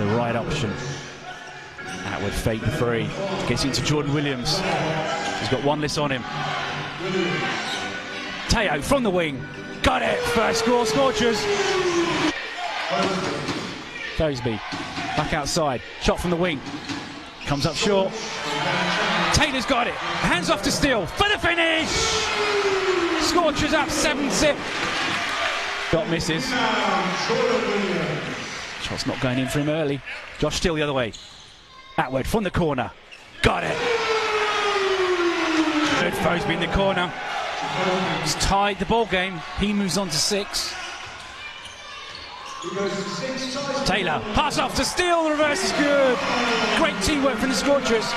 the right option. Atwood fake the free. Gets into Jordan Williams. He's got one less on him. Teo from the wing. Got it! First score, Scorchers. Thoseby back outside. Shot from the wing. Comes up short. Taylor's got it. Hands off to Steele for the finish! Scorchers up 7-6. Got misses. Shot's not going in for him early. Josh Steele the other way. Atwood from the corner. Got it. Good Thoseby in the corner. He's tied the ball game. He moves on to 6. Taylor, pass off to Steele. The reverse is good. Great teamwork from the Scorchers.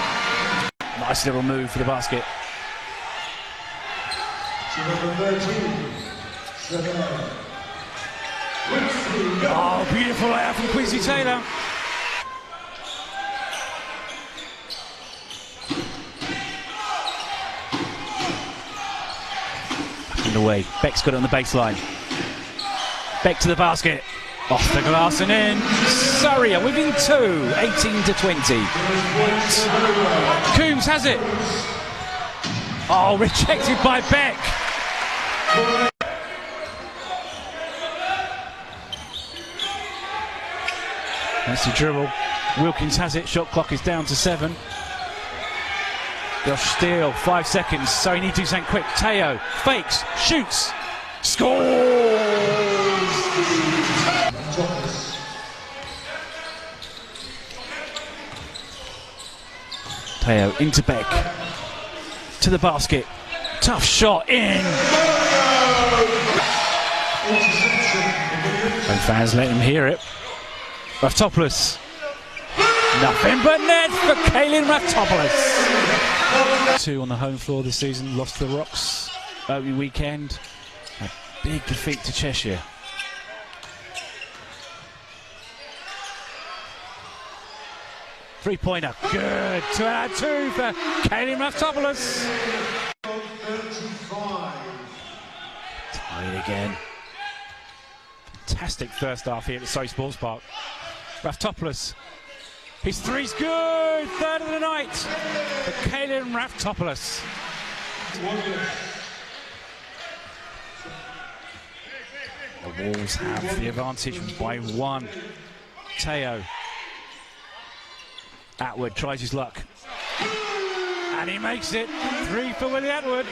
Nice little move for the basket. Oh, beautiful layup from Quincy Taylor. Away. Beck's got it on the baseline. Beck to the basket. Off the glass and in. Surrey are within 2, 18-20. Coombs has it. Oh, rejected by Beck. That's the dribble. Wilkins has it. Shot clock is down to 7. Josh Steele, 5 seconds, so he needs to do something quick. Teo fakes, shoots, scores! Teo into Beck, to the basket, tough shot, in! And fans let him hear it. Raftopoulos, nothing but net for Kaelin Raftopoulos. 2 on the home floor this season, lost to the Rocks opening weekend. A big defeat to Cheshire. Three-pointer, good. 2 out of 2 for Kaelin Raftopoulos. Tied again. Fantastic first half here at the Surrey Sports Park. Raftopoulos. His three's good! 3rd of the night for Kaelin Raftopoulos. The Wolves have the advantage by 1. Teo. Atwood tries his luck. And he makes it. 3 for Willie Atwood.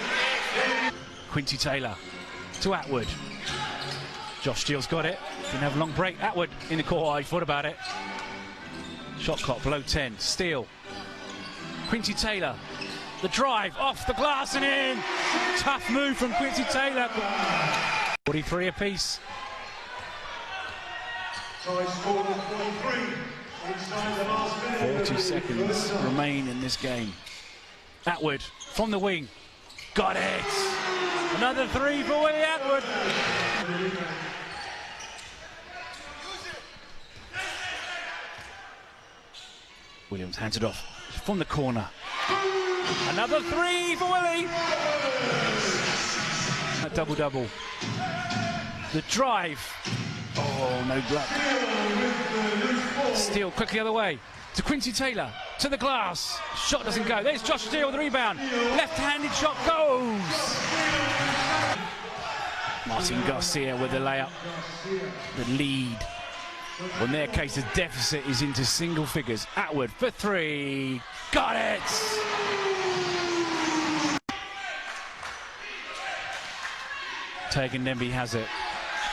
Quincy Taylor to Atwood. Josh Steele's got it. Didn't have a long break. Atwood in the court. Oh, he thought about it. Shot clock below 10. Steele. Quincy Taylor. The drive off the glass and in. Tough move from Quincy Taylor. 43 apiece. 40 seconds remain in this game. Atwood from the wing. Got it. Another 3 for Willie Atwood. Williams hands it off from the corner. Another 3 for Willie. A double-double. The drive. Oh, no luck. Steele quickly the other way to Quincy Taylor. To the glass. Shot doesn't go. There's Josh Steele with the rebound. Left-handed shot goes. Martin Garcia with the layup. The lead. Well, in their case, the deficit is into single figures. Atwood for 3. Got it! Tegan Nemby has it.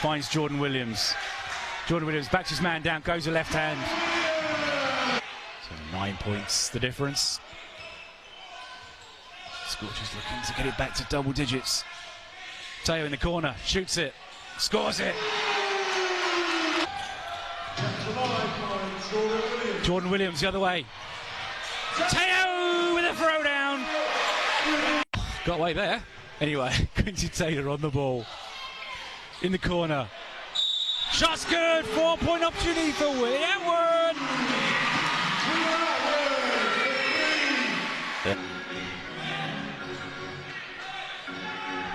Finds Jordan Williams. Jordan Williams backs his man down, goes to left hand. So 9 points, the difference. Scorchers looking to get it back to double digits. Teo in the corner, shoots it, scores it. Jordan Williams the other way. Teo with a throwdown. Got away there. Anyway, Quincy Taylor on the ball. In the corner. Shot's good. 4-point opportunity for Willie Atwood.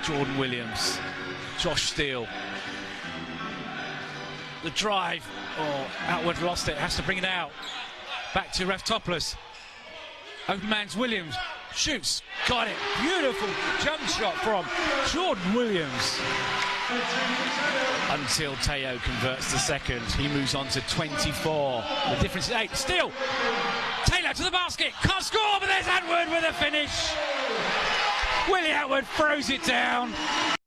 Jordan Williams. Josh Steele. The drive. Oh, Atwood lost it, has to bring it out. Back to Reftopoulos. Open man's Williams. Shoots. Got it. Beautiful jump shot from Jordan Williams. Until Teo converts the second. He moves on to 24. The difference is 8. Still. Taylor to the basket. Can't score, but there's Atwood with a finish. Willie Atwood throws it down.